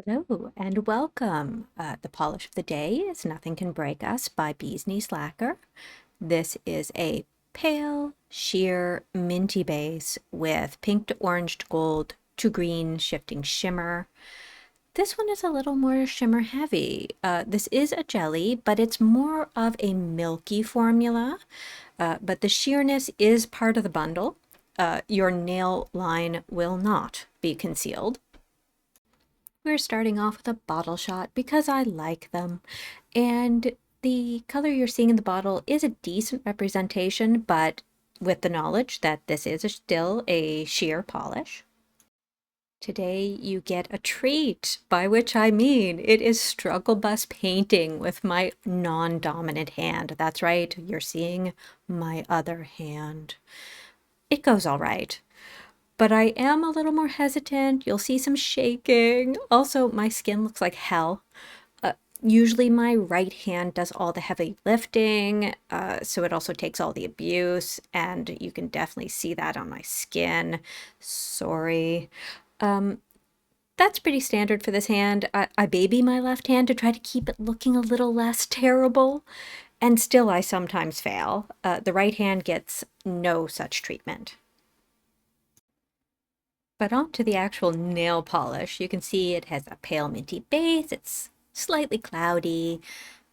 Hello and welcome. The polish of the day is Nothing Can Break Us by Bee's Knees Lacquer. This is a pale, sheer, minty base with pink to orange to gold to green shifting shimmer. This one is a little more shimmer heavy. This is a jelly, but it's more of a milky formula. But the sheerness is part of the bundle. Your nail line will not be concealed. We're starting off with a bottle shot because I like them. And the color you're seeing in the bottle is a decent representation, but with the knowledge that this is still a sheer polish. Today you get a treat, by which I mean it is struggle bus painting with my non-dominant hand. That's right, you're seeing my other hand. It goes all right. But I am a little more hesitant. You'll see some shaking. Also, my skin looks like hell. Usually my right hand does all the heavy lifting, so it also takes all the abuse, and you can definitely see that on my skin. Sorry. That's pretty standard for this hand. I baby my left hand to try to keep it looking a little less terrible, and still I sometimes fail. The right hand gets no such treatment. But on to the actual nail polish. You can see it has a pale minty base. It's slightly cloudy.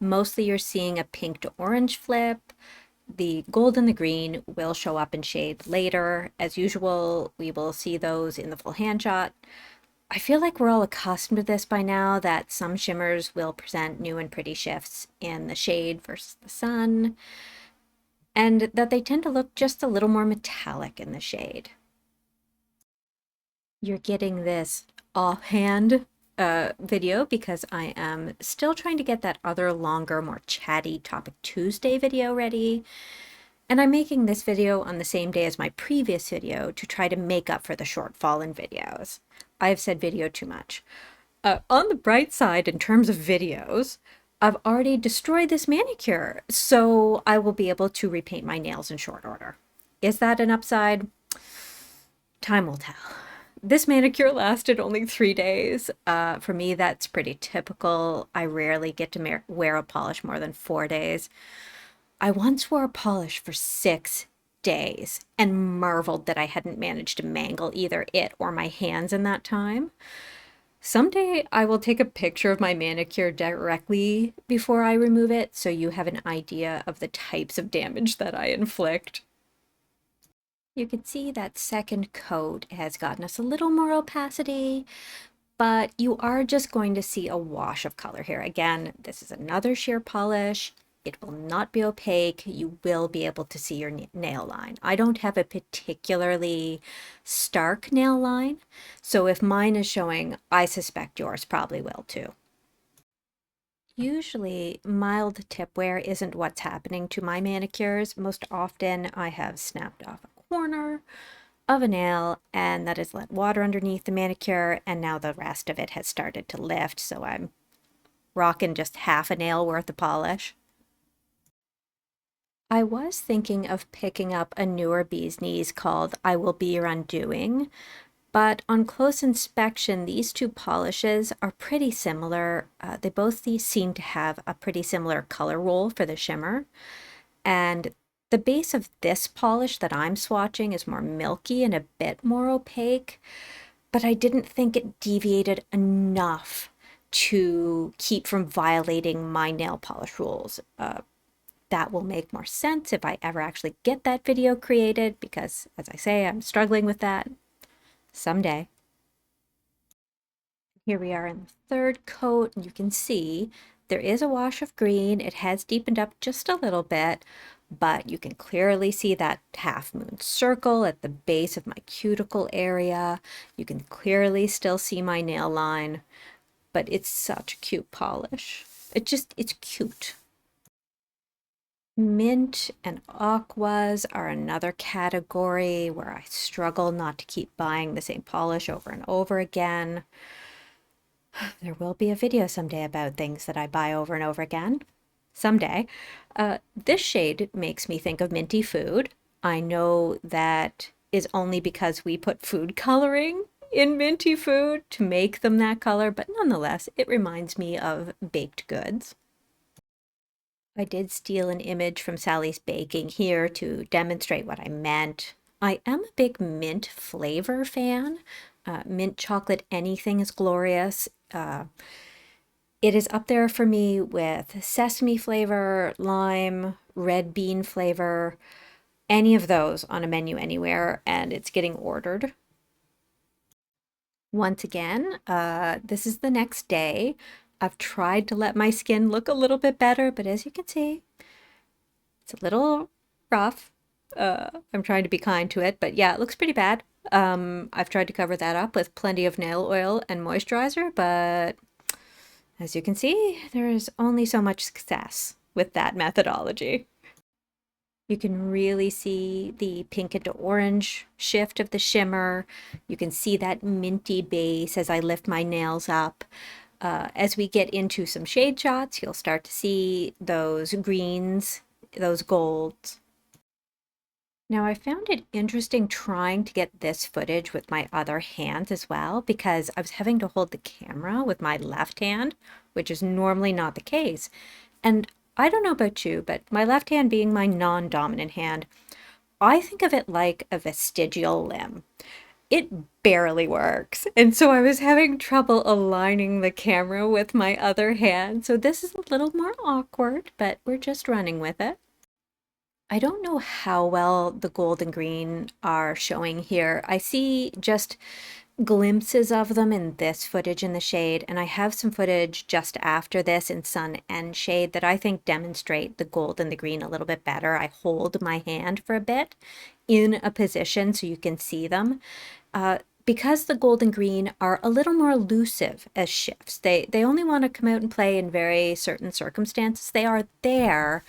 Mostly you're seeing a pink to orange flip. The gold and the green will show up in shade later. As usual, we will see those in the full hand shot. I feel like we're all accustomed to this by now, that some shimmers will present new and pretty shifts in the shade versus the sun, and that they tend to look just a little more metallic in the shade. You're getting this offhand video because I am still trying to get that other longer, more chatty Topic Tuesday video ready. And I'm making this video on the same day as my previous video to try to make up for the shortfall in videos. I've said video too much. On the bright side, in terms of videos, I've already destroyed this manicure, so I will be able to repaint my nails in short order. Is that an upside? Time will tell. This manicure lasted only 3 days. For me, that's pretty typical. I rarely get to wear a polish more than 4 days. I once wore a polish for 6 days and marveled that I hadn't managed to mangle either it or my hands in that time. Someday I will take a picture of my manicure directly before I remove it so you have an idea of the types of damage that I inflict. You can see that second coat has gotten us a little more opacity, but you are just going to see a wash of color here. Again, this is another sheer polish. It will not be opaque. You will be able to see your nail line. I don't have a particularly stark nail line, so if mine is showing, I suspect yours probably will too. Usually, mild tip wear isn't what's happening to my manicures. Most often, I have snapped off a corner of a nail and that has let water underneath the manicure, and now the rest of it has started to lift, so I'm rocking just half a nail worth of polish. I was thinking of picking up a newer Bee's Knees called I Will Be Your Undoing, but on close inspection, these two polishes are pretty similar. They both seem to have a pretty similar color roll for the shimmer. And the base of this polish that I'm swatching is more milky and a bit more opaque, but I didn't think it deviated enough to keep from violating my nail polish rules. That will make more sense if I ever actually get that video created, because as I say, I'm struggling with that someday. Here we are in the third coat, and you can see there is a wash of green. It has deepened up just a little bit, but you can clearly see that half moon circle at the base of my cuticle area. You can clearly still see my nail line, but it's such a cute polish. It's cute. Mint and aquas are another category where I struggle not to keep buying the same polish over and over again. There will be a video someday about things that I buy over and over again. Someday. This shade makes me think of minty food. I know that is only because we put food coloring in minty food to make them that color, but nonetheless, it reminds me of baked goods. I did steal an image from Sally's Baking here to demonstrate what I meant. I am a big mint flavor fan. Mint chocolate anything is glorious. It is up there for me with sesame flavor, lime, red bean flavor, any of those on a menu anywhere, and it's getting ordered. Once again, this is the next day. I've tried to let my skin look a little bit better, but as you can see, it's a little rough. I'm trying to be kind to it, but yeah, it looks pretty bad. I've tried to cover that up with plenty of nail oil and moisturizer, but as you can see, there is only so much success with that methodology. You can really see the pink into orange shift of the shimmer. You can see that minty base as I lift my nails up. As we get into some shade shots, you'll start to see those greens, those golds. Now, I found it interesting trying to get this footage with my other hand as well, because I was having to hold the camera with my left hand, which is normally not the case. And I don't know about you, but my left hand being my non-dominant hand, I think of it like a vestigial limb. It barely works. And so I was having trouble aligning the camera with my other hand. So this is a little more awkward, but we're just running with it. I don't know how well the gold and green are showing here. I see just glimpses of them in this footage in the shade, and I have some footage just after this in sun and shade that I think demonstrate the gold and the green a little bit better. I hold my hand for a bit in a position so you can see them. Because the gold and green are a little more elusive as shifts, they only want to come out and play in very certain circumstances. They are there,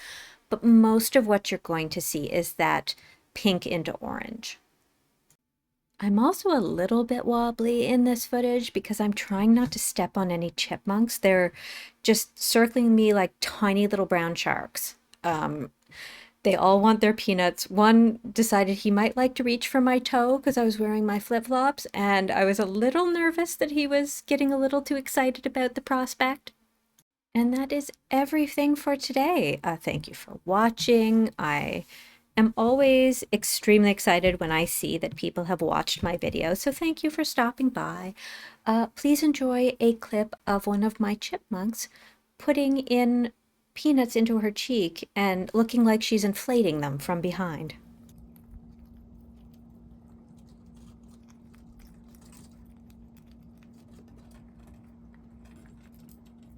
but most of what you're going to see is that pink into orange. I'm also a little bit wobbly in this footage because I'm trying not to step on any chipmunks. They're just circling me like tiny little brown sharks. They all want their peanuts. One decided he might like to reach for my toe because I was wearing my flip-flops, and I was a little nervous that he was getting a little too excited about the prospect. And that is everything for today. Thank you for watching. I am always extremely excited when I see that people have watched my videos, so thank you for stopping by. Please enjoy a clip of one of my chipmunks putting in peanuts into her cheek and looking like she's inflating them from behind.